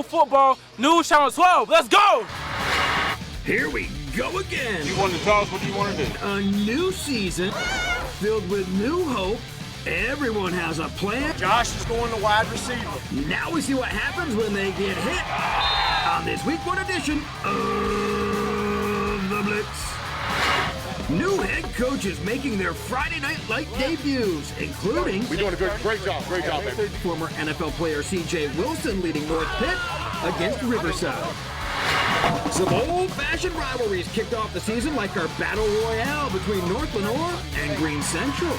school football, News Channel 12. Let's go! Here we go again. You want to tell us what you want to do? A new season filled with new hope. Everyone has a plan. Josh is going to wide receiver. Now we see what happens when they get hit on this week one edition of the Blitz. New head coaches making their Friday Night Light debuts, including... We're doing a great job, baby. Former NFL player C.J. Wilson leading North Pitt against Riverside. Some old-fashioned rivalries kicked off the season like our battle royale between North Lenore and Green Central.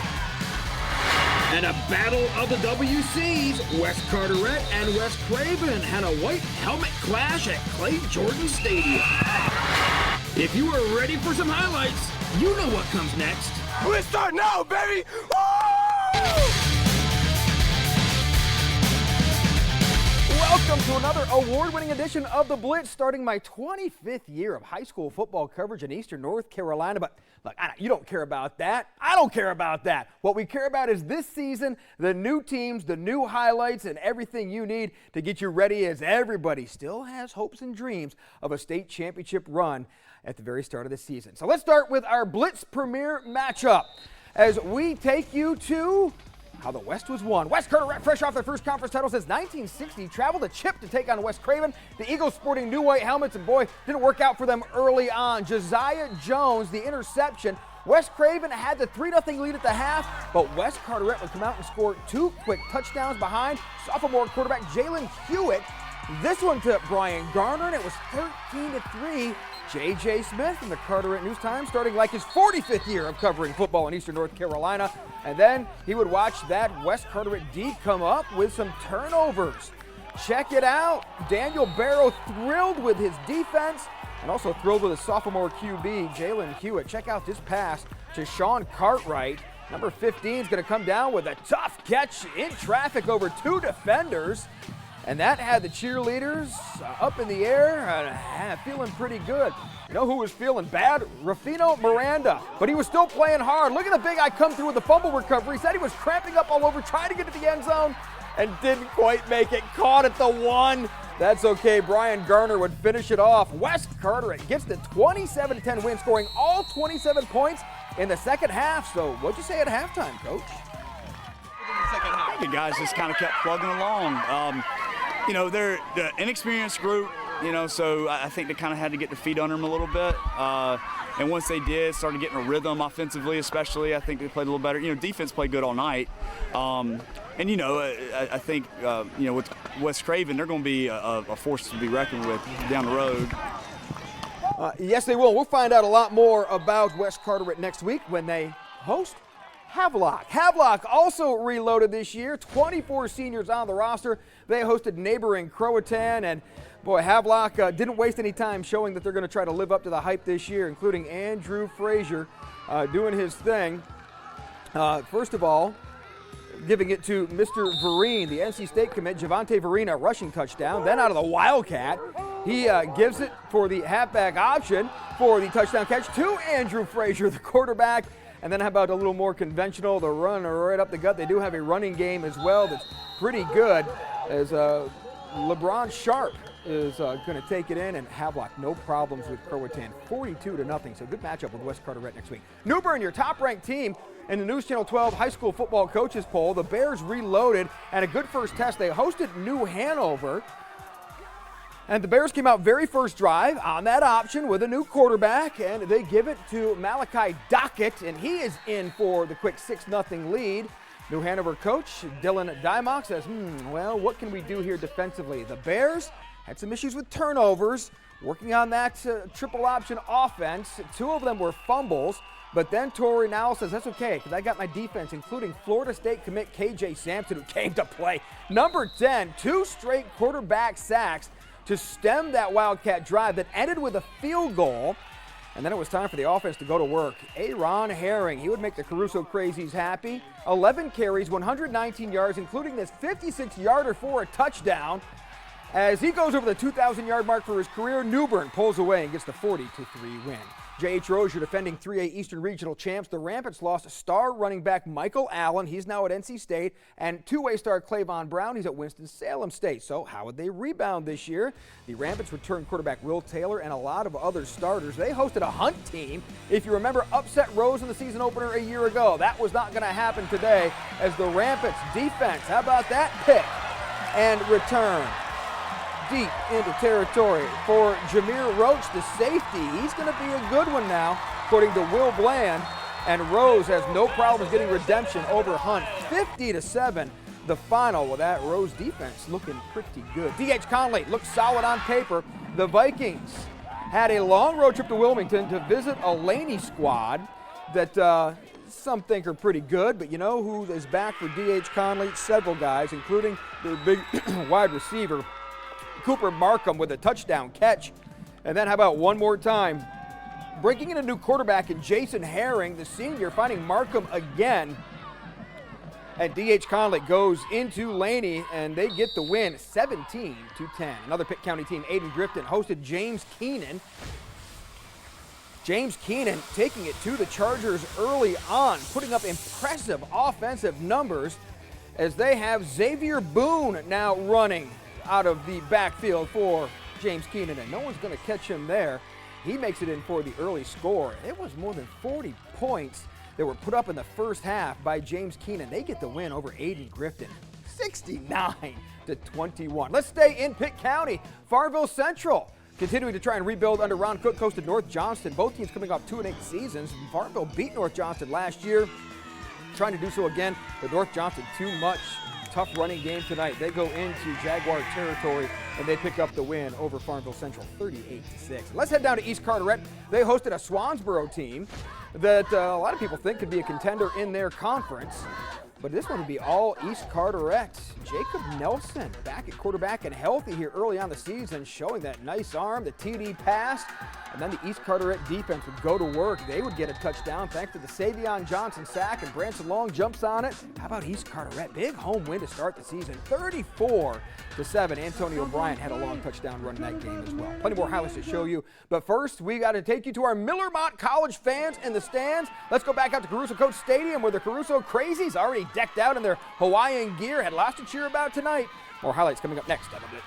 And a battle of the WCs, West Carteret and West Craven had a white helmet clash at Clay Jordan Stadium. If you are ready for some highlights, you know what comes next. We're starting now, baby! Woo! Welcome to another award-winning edition of The Blitz, starting my 25th year of high school football coverage in Eastern North Carolina. But look, you don't care about that. I don't care about that. What we care about is this season, the new teams, the new highlights, and everything you need to get you ready, as everybody still has hopes and dreams of a state championship run at the very start of the season. So let's start with our Blitz Premier matchup as we take you to how the West was won. West Carteret, fresh off their first conference title since 1960, traveled a chip to take on West Craven. The Eagles sporting new white helmets, and boy, didn't work out for them early on. Josiah Jones, the interception. West Craven had the 3-0 lead at the half, but West Carteret would come out and score two quick touchdowns behind sophomore quarterback Jalen Hewitt. This one to Brian Garner, and it was 13-3. J.J. Smith from the Carteret News Times, starting like his 45th year of covering football in Eastern North Carolina. And then he would watch that West Carteret D come up with some turnovers. Check it out. Daniel Barrow thrilled with his defense and also thrilled with his sophomore QB, Jalen Hewitt. Check out this pass to Sean Cartwright. Number 15 is going to come down with a tough catch in traffic over two defenders. And that had the cheerleaders up in the air, feeling pretty good. You know who was feeling bad? Rufino Miranda, but he was still playing hard. Look at the big guy come through with the fumble recovery. He said he was cramping up all over, trying to get to the end zone, and didn't quite make it. Caught at the 1. That's okay. Brian Garner would finish it off. West Carteret gets the 27-10 win, scoring all 27 points in the second half. So what'd you say at halftime, Coach? I think the guys just kind of kept plugging along. You know, they're the inexperienced group, you know, so I think they kind of had to get their feet under them a little bit. And once they did, started getting a rhythm offensively especially, I think they played a little better. You know, defense played good all night. And, you know, I think, you know, with West Craven, they're going to be a force to be reckoned with down the road. Yes, they will. We'll find out a lot more about West Carteret next week when they host Havelock. Havelock also reloaded this year, 24 seniors on the roster. They hosted neighboring Croatan, and boy, Havelock didn't waste any time showing that they're going to try to live up to the hype this year, including Andrew Frazier doing his thing. First of all, giving it to Mr. Vereen, the NC State commit, Javante Vereen, a rushing touchdown. Then out of the Wildcat, he gives it for the halfback option for the touchdown catch to Andrew Frazier, the quarterback. And then how about a little more conventional, the run right up the gut. They do have a running game as well that's pretty good, as LeBron Sharp is going to take it in, and Havelock, no problems with Croatan, 42-0. So good matchup with West Carteret next week. New Bern, your top-ranked team in the News Channel 12 High School Football Coaches Poll. The Bears reloaded and a good first test. They hosted New Hanover. And the Bears came out very first drive on that option with a new quarterback, and they give it to Malachi Dockett, and he is in for the quick 6-0 lead. New Hanover coach Dylan Dymock says, well, what can we do here defensively? The Bears had some issues with turnovers, working on that triple option offense. 2 of them were fumbles, but then Torrey Nowell says, that's okay, because I got my defense, including Florida State commit KJ Sampson, who came to play. Number 10, 2 straight quarterback sacks to stem that Wildcat drive that ended with a field goal. And then it was time for the offense to go to work. Aaron Herring, he would make the Caruso Crazies happy. 11 carries, 119 yards, including this 56-yarder for a touchdown. As he goes over the 2,000-yard mark for his career, New Bern pulls away and gets the 40-3 win. J.H. Rose, your defending 3A Eastern Regional champs. The Rampants lost star running back Michael Allen. He's now at NC State. And two-way star Clavon Brown. He's at Winston-Salem State. So how would they rebound this year? The Rampants returned quarterback Will Taylor and a lot of other starters. They hosted a Hunt team. If you remember, upset Rose in the season opener a year ago. That was not going to happen today as the Rampants defense, how about that, pick and return deep into territory for Jameer Roach, the safety. He's going to be a good one now, according to Will Bland. And Rose has no problems getting redemption over Hunt. 50-7, the final. With that Rose defense looking pretty good. D.H. Conley looks solid on paper. The Vikings had a long road trip to Wilmington to visit a Laney squad that some think are pretty good, but you know who is back for D.H. Conley? Several guys, including their big wide receiver, Cooper Markham, with a touchdown catch. And then how about one more time? Breaking in a new quarterback in Jason Herring, the senior, finding Markham again. And D.H. Conley goes into Laney, and they get the win 17-10. Another Pitt County team, Grifton, hosted James Kenan. James Kenan taking it to the Chargers early on, putting up impressive offensive numbers as they have Xavier Boone now running out of the backfield for James Kenan, and no one's going to catch him there. He makes it in for the early score. It was more than 40 points that were put up in the first half by James Kenan. They get the win over Grifton, 69-21. Let's stay in Pitt County. Farmville Central continuing to try and rebuild under Ron Cook, hosted North Johnston. Both teams coming off 2-8 seasons. Farmville beat North Johnston last year, trying to do so again, but North Johnston too much. Tough running game tonight. They go into Jaguar territory and they pick up the win over Farmville Central, 38-6. Let's head down to East Carteret. They hosted a Swansboro team that a lot of people think could be a contender in their conference. But this one would be all East Carteret. Jacob Nelson back at quarterback and healthy here early on the season, showing that nice arm, the TD pass, and then the East Carteret defense would go to work. They would get a touchdown thanks to the Savion Johnson sack, and Branson Long jumps on it. How about East Carteret? Big home win to start the season, 34-7. Antonio Bryant had a long touchdown run in that game as well. Plenty more highlights to show you, but first we got to take you to our Millermont College fans in the stands. Let's go back out to Caruso Coach Stadium, where the Caruso Crazies already decked out in their Hawaiian gear, had lots to cheer about tonight. More highlights coming up next on the Blitz.